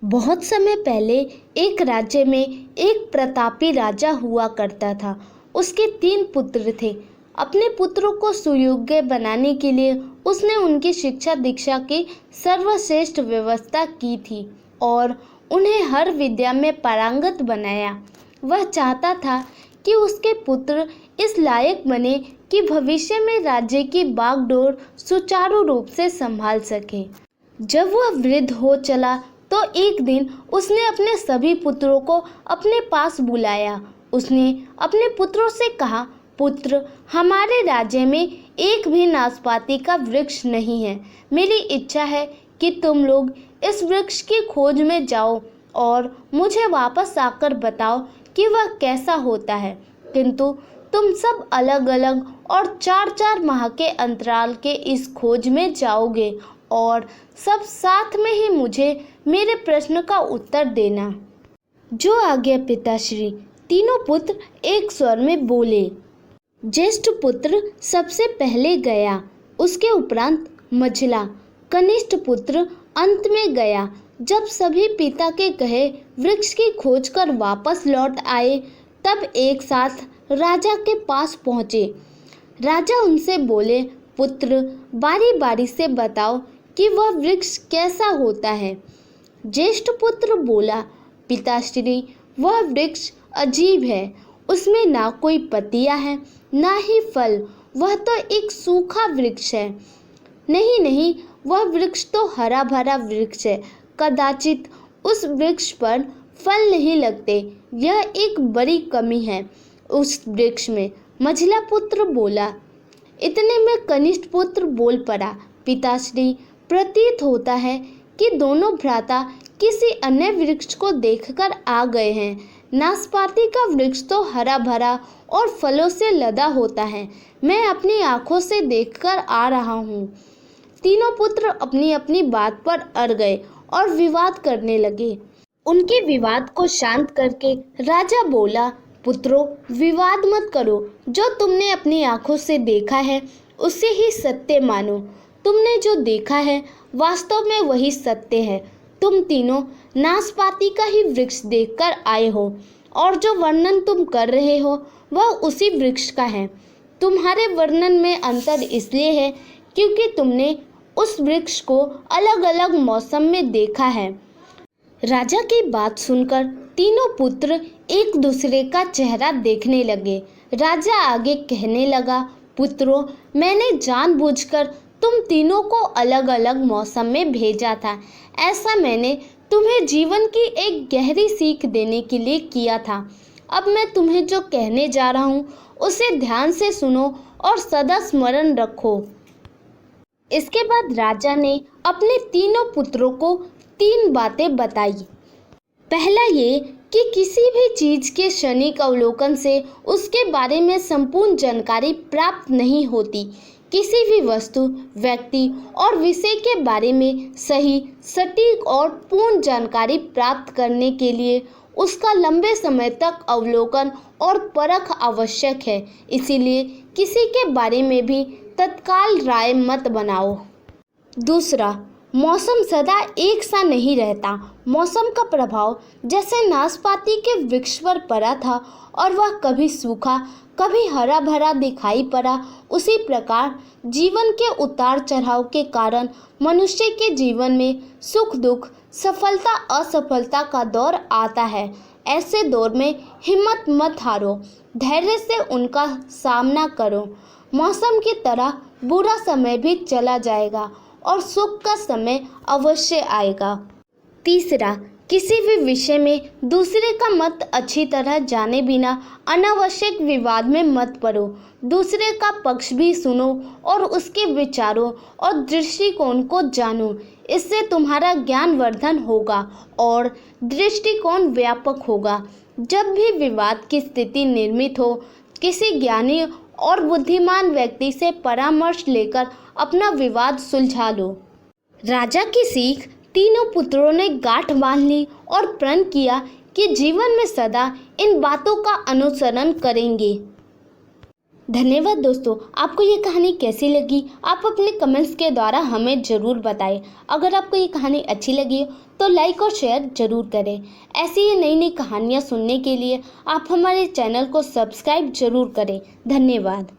बहुत समय पहले एक राज्य में एक प्रतापी राजा हुआ करता था। उसके 3 पुत्र थे। अपने पुत्रों को सुयोग्य बनाने के लिए उसने उनकी शिक्षा दीक्षा की सर्वश्रेष्ठ व्यवस्था की थी और उन्हें हर विद्या में पारंगत बनाया। वह चाहता था कि उसके पुत्र इस लायक बने कि भविष्य में राज्य की बागडोर सुचारू रूप से संभाल सके। जब वह वृद्ध हो चला तो एक दिन उसने अपने सभी पुत्रों को अपने पास बुलाया। उसने अपने पुत्रों से कहा, पुत्र, हमारे राज्य में एक भी नाशपाती का वृक्ष नहीं है। मेरी इच्छा है कि तुम लोग इस वृक्ष की खोज में जाओ और मुझे वापस आकर बताओ कि वह कैसा होता है। किंतु तुम सब अलग अलग और 4-4 माह के अंतराल के इस खोज में जाओगे और सब साथ में ही मुझे मेरे प्रश्न का उत्तर देना। जो आज्ञा पिताश्री, तीनों पुत्र एक स्वर में बोले। ज्येष्ठ पुत्र सबसे पहले गया, उसके उपरांत मझला, कनिष्ठ पुत्र अंत में गया। जब सभी पिता के कहे वृक्ष की खोज कर वापस लौट आए, तब एक साथ राजा के पास पहुँचे। राजा उनसे बोले, पुत्र, बारी बारी से बताओ कि वह वृक्ष कैसा होता है। ज्येष्ठ पुत्र बोला, पिताश्री, वह वृक्ष अजीब है। उसमें ना कोई पत्तियां हैं, ना ही फल। वह तो एक सूखा वृक्ष है। नहीं, वह वृक्ष तो हरा भरा वृक्ष है। कदाचित उस वृक्ष पर फल नहीं लगते। यह एक बड़ी कमी है उस वृक्ष में। मझला पुत्र बोला। इतने में कनिष्ठ पुत्र बोल पड़ा, पिताश्री, प्रतीत होता है कि दोनों भ्राता किसी अन्य वृक्ष को देखकर आ गए हैं। नाशपाती का वृक्ष तो हरा भरा और फलों से लदा होता है। मैं अपनी आंखों से देखकर आ रहा हूँ। तीनों पुत्र अपनी अपनी बात पर अड़ गए और विवाद करने लगे। उनके विवाद को शांत करके राजा बोला, पुत्रों, विवाद मत करो। जो तुमने अपनी आंखों से देखा है उसे ही सत्य मानो। तुमने जो देखा है वास्तव में वही सत्य है। तुम तीनों नाशपाती का ही वृक्ष देखकर आए हो और जो वर्णन तुम कर रहे हो वह उसी वृक्ष का है। तुम्हारे वर्णन में अंतर इसलिए है क्योंकि तुमने उस वृक्ष को अलग अलग मौसम में देखा है। राजा की बात सुनकर तीनों पुत्र एक दूसरे का चेहरा देखने लगे। राजा आगे कहने लगा, पुत्रों, मैंने जानबूझकर तुम तीनों को अलग अलग मौसम में भेजा था। ऐसा मैंने तुम्हें जीवन की एक गहरी सीख देने के लिए किया था। अब मैं तुम्हें जो कहने जा रहा हूँ उसे ध्यान से सुनो और सदा स्मरण रखो। इसके बाद राजा ने अपने तीनों पुत्रों को 3 बातें बताई। पहला ये कि किसी भी चीज़ के क्षणिक अवलोकन से उसके बारे में संपूर्ण जानकारी प्राप्त नहीं होती। किसी भी वस्तु, व्यक्ति और विषय के बारे में सही, सटीक और पूर्ण जानकारी प्राप्त करने के लिए उसका लंबे समय तक अवलोकन और परख आवश्यक है। इसीलिए किसी के बारे में भी तत्काल राय मत बनाओ। दूसरा, मौसम सदा एक सा नहीं रहता। मौसम का प्रभाव जैसे नाशपाती के वृक्ष पर पड़ा था और वह कभी सूखा कभी हरा भरा दिखाई पड़ा, उसी प्रकार जीवन के उतार चढ़ाव के कारण मनुष्य के जीवन में सुख दुख, सफलता असफलता का दौर आता है। ऐसे दौर में हिम्मत मत हारो, धैर्य से उनका सामना करो। मौसम की तरह बुरा समय भी चला जाएगा और सुख का समय अवश्य आएगा। तीसरा, किसी भी विषय में दूसरे का मत अच्छी तरह जाने बिना अनावश्यक विवाद में मत पड़ो। दूसरे का पक्ष भी सुनो और उसके विचारों और दृष्टिकोण को जानो। इससे तुम्हारा ज्ञानवर्धन होगा और दृष्टिकोण व्यापक होगा। जब भी विवाद की स्थिति निर्मित हो, किसी ज्ञानी और बुद्धिमान व्यक्ति से परामर्श लेकर अपना विवाद सुलझा लो। राजा की सीख तीनों पुत्रों ने गांठ बांध ली और प्रण किया कि जीवन में सदा इन बातों का अनुसरण करेंगे। धन्यवाद दोस्तों, आपको ये कहानी कैसी लगी आप अपने कमेंट्स के द्वारा हमें ज़रूर बताएं। अगर आपको ये कहानी अच्छी लगी तो लाइक और शेयर ज़रूर करें। ऐसी ही नई नई कहानियाँ सुनने के लिए आप हमारे चैनल को सब्सक्राइब ज़रूर करें। धन्यवाद।